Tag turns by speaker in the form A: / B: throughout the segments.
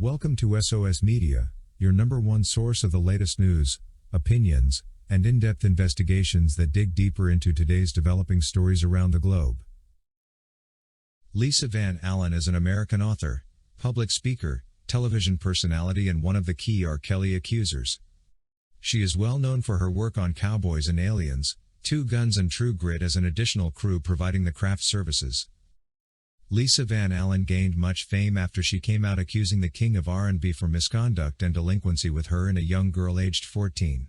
A: Welcome to SOS Media, your number one source of the latest news, opinions, and in-depth investigations that dig deeper into today's developing stories around the globe. Lisa Van Allen is an American author, public speaker, television personality and one of the key R. Kelly accusers. She is well known for her work on Cowboys and Aliens, Two Guns and True Grit as an additional crew providing the craft services. Lisa Van Allen gained much fame after she came out accusing the king of R&B for misconduct and delinquency with her and a young girl aged 14.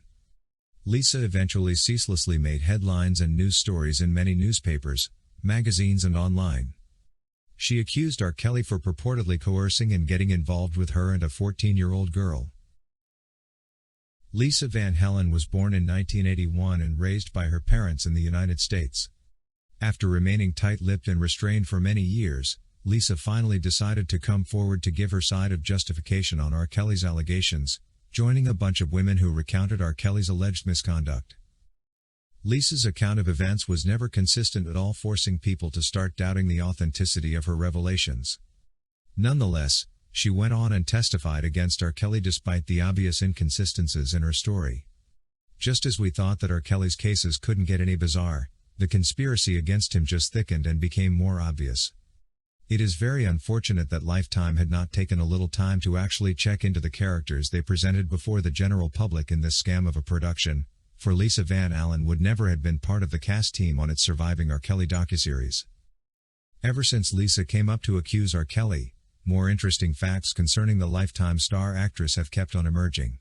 A: Lisa eventually ceaselessly made headlines and news stories in many newspapers, magazines and online. She accused R. Kelly for purportedly coercing and getting involved with her and a 14-year-old girl. Lisa Van Allen was born in 1981 and raised by her parents in the United States. After remaining tight-lipped and restrained for many years, Lisa finally decided to come forward to give her side of justification on R. Kelly's allegations, joining a bunch of women who recounted R. Kelly's alleged misconduct. Lisa's account of events was never consistent at all, forcing people to start doubting the authenticity of her revelations. Nonetheless, she went on and testified against R. Kelly despite the obvious inconsistencies in her story. Just as we thought that R. Kelly's cases couldn't get any bizarre, the conspiracy against him just thickened and became more obvious. It is very unfortunate that Lifetime had not taken a little time to actually check into the characters they presented before the general public in this scam of a production, for Lisa Van Allen would never have been part of the cast team on its surviving R. Kelly docuseries. Ever since Lisa came up to accuse R. Kelly, more interesting facts concerning the Lifetime star actress have kept on emerging.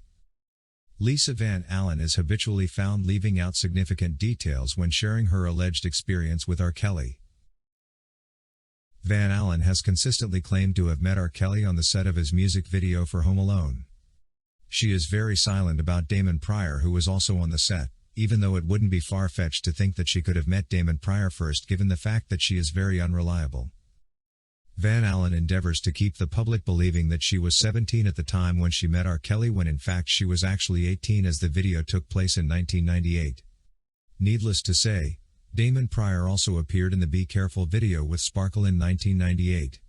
A: Lisa Van Allen is habitually found leaving out significant details when sharing her alleged experience with R. Kelly. Van Allen has consistently claimed to have met R. Kelly on the set of his music video for Home Alone. She is very silent about Damon Pryor, who was also on the set, even though it wouldn't be far-fetched to think that she could have met Damon Pryor first given the fact that she is very unreliable. Van Allen endeavors to keep the public believing that she was 17 at the time when she met R. Kelly, when in fact she was actually 18 as the video took place in 1998. Needless to say, Damon Pryor also appeared in the Be Careful video with Sparkle in 1998.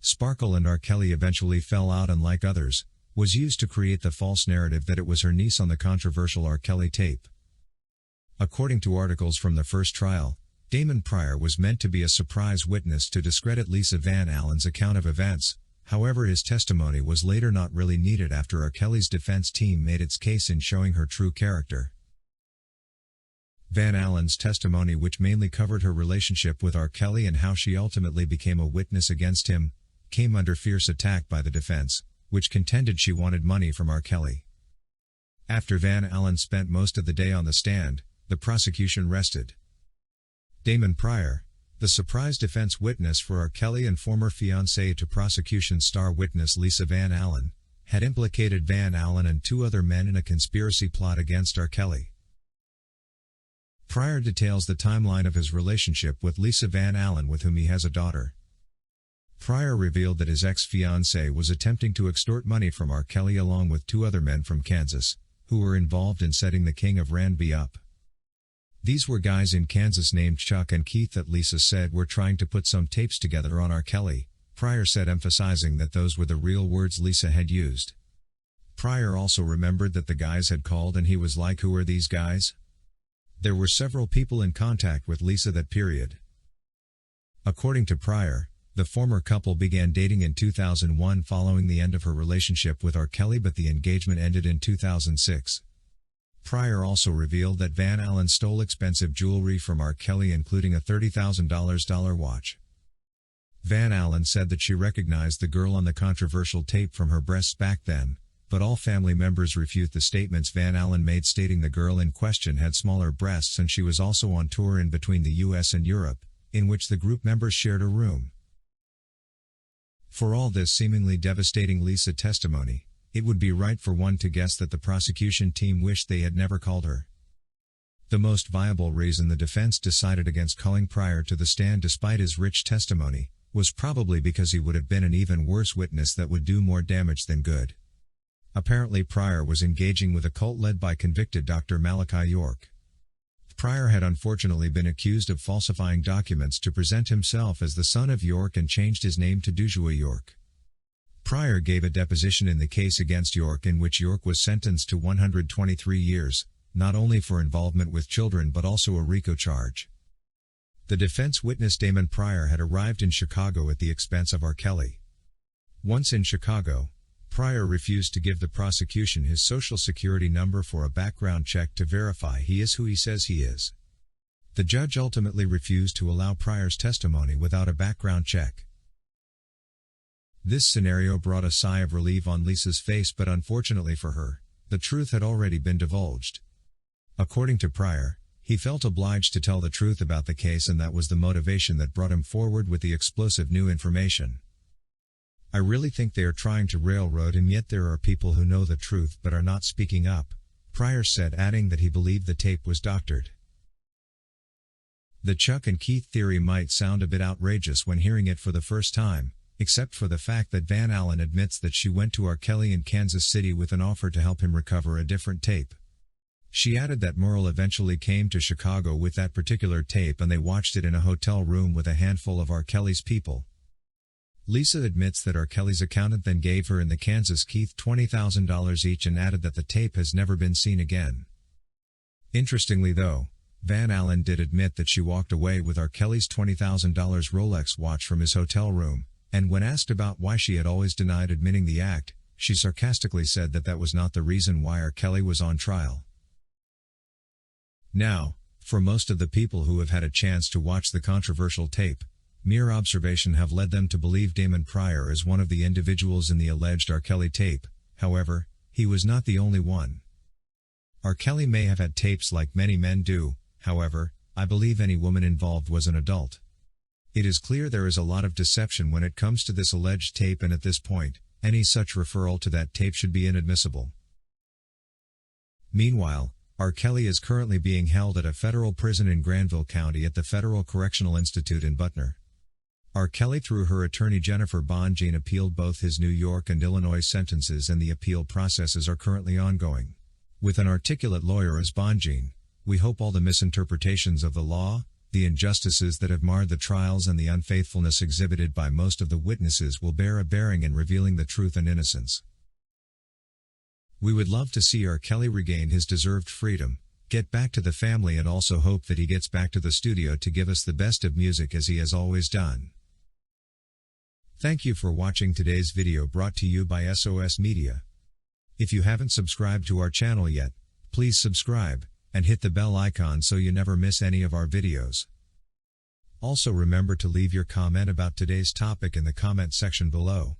A: Sparkle and R. Kelly eventually fell out, and like others, was used to create the false narrative that it was her niece on the controversial R. Kelly tape. According to articles from the first trial, Damon Pryor was meant to be a surprise witness to discredit Lisa Van Allen's account of events. However, his testimony was later not really needed after R. Kelly's defense team made its case in showing her true character. Van Allen's testimony, which mainly covered her relationship with R. Kelly and how she ultimately became a witness against him, came under fierce attack by the defense, which contended she wanted money from R. Kelly. After Van Allen spent most of the day on the stand, the prosecution rested. Damon Pryor, the surprise defense witness for R. Kelly and former fiancée to prosecution star witness Lisa Van Allen, had implicated Van Allen and two other men in a conspiracy plot against R. Kelly. Pryor details the timeline of his relationship with Lisa Van Allen, with whom he has a daughter. Pryor revealed that his ex-fiancée was attempting to extort money from R. Kelly along with two other men from Kansas, who were involved in setting the king of R&B up. These were guys in Kansas named Chuck and Keith that Lisa said were trying to put some tapes together on R. Kelly, Pryor said, emphasizing that those were the real words Lisa had used. Pryor also remembered that the guys had called and he was like, "Who are these guys?" There were several people in contact with Lisa that period. According to Pryor, the former couple began dating in 2001 following the end of her relationship with R. Kelly, but the engagement ended in 2006. Pryor also revealed that Van Allen stole expensive jewelry from R. Kelly, including a $30,000 watch. Van Allen said that she recognized the girl on the controversial tape from her breasts back then, but all family members refute the statements Van Allen made, stating the girl in question had smaller breasts and she was also on tour in between the US and Europe, in which the group members shared a room. For all this seemingly devastating Lisa testimony, it would be right for one to guess that the prosecution team wished they had never called her. The most viable reason the defense decided against calling Pryor to the stand despite his rich testimony was probably because he would have been an even worse witness that would do more damage than good. Apparently Pryor was engaging with a cult led by convicted Dr. Malachi York. Pryor had unfortunately been accused of falsifying documents to present himself as the son of York and changed his name to Dujua York. Pryor gave a deposition in the case against York in which York was sentenced to 123 years, not only for involvement with children but also a RICO charge. The defense witness Damon Pryor had arrived in Chicago at the expense of R. Kelly. Once in Chicago, Pryor refused to give the prosecution his social security number for a background check to verify he is who he says he is. The judge ultimately refused to allow Pryor's testimony without a background check. This scenario brought a sigh of relief on Lisa's face, but unfortunately for her, the truth had already been divulged. According to Pryor, he felt obliged to tell the truth about the case, and that was the motivation that brought him forward with the explosive new information. "I really think they are trying to railroad him, yet there are people who know the truth but are not speaking up," Pryor said, adding that he believed the tape was doctored. The Chuck and Keith theory might sound a bit outrageous when hearing it for the first time, except for the fact that Van Allen admits that she went to R. Kelly in Kansas City with an offer to help him recover a different tape. She added that Merle eventually came to Chicago with that particular tape and they watched it in a hotel room with a handful of R. Kelly's people. Lisa admits that R. Kelly's accountant then gave her and the Kansas Keith $20,000 each and added that the tape has never been seen again. Interestingly though, Van Allen did admit that she walked away with R. Kelly's $20,000 Rolex watch from his hotel room, and when asked about why she had always denied admitting the act, she sarcastically said that that was not the reason why R. Kelly was on trial. Now, for most of the people who have had a chance to watch the controversial tape, mere observation have led them to believe Damon Pryor is one of the individuals in the alleged R. Kelly tape. However, he was not the only one. R. Kelly may have had tapes like many men do. However, I believe any woman involved was an adult. It is clear there is a lot of deception when it comes to this alleged tape, and at this point, any such referral to that tape should be inadmissible. Meanwhile, R. Kelly is currently being held at a federal prison in Granville County at the Federal Correctional Institute in Butner. R. Kelly, through her attorney Jennifer Bonjean, appealed both his New York and Illinois sentences, and the appeal processes are currently ongoing. With an articulate lawyer as Bonjean, we hope all the misinterpretations of the law, the injustices that have marred the trials, and the unfaithfulness exhibited by most of the witnesses will bear a bearing in revealing the truth and innocence. We would love to see R. Kelly regain his deserved freedom, get back to the family, and also hope that he gets back to the studio to give us the best of music as he has always done. Thank you for watching today's video, brought to you by SOS Media. If you haven't subscribed to our channel yet, please subscribe, and hit the bell icon so you never miss any of our videos. Also remember to leave your comment about today's topic in the comment section below.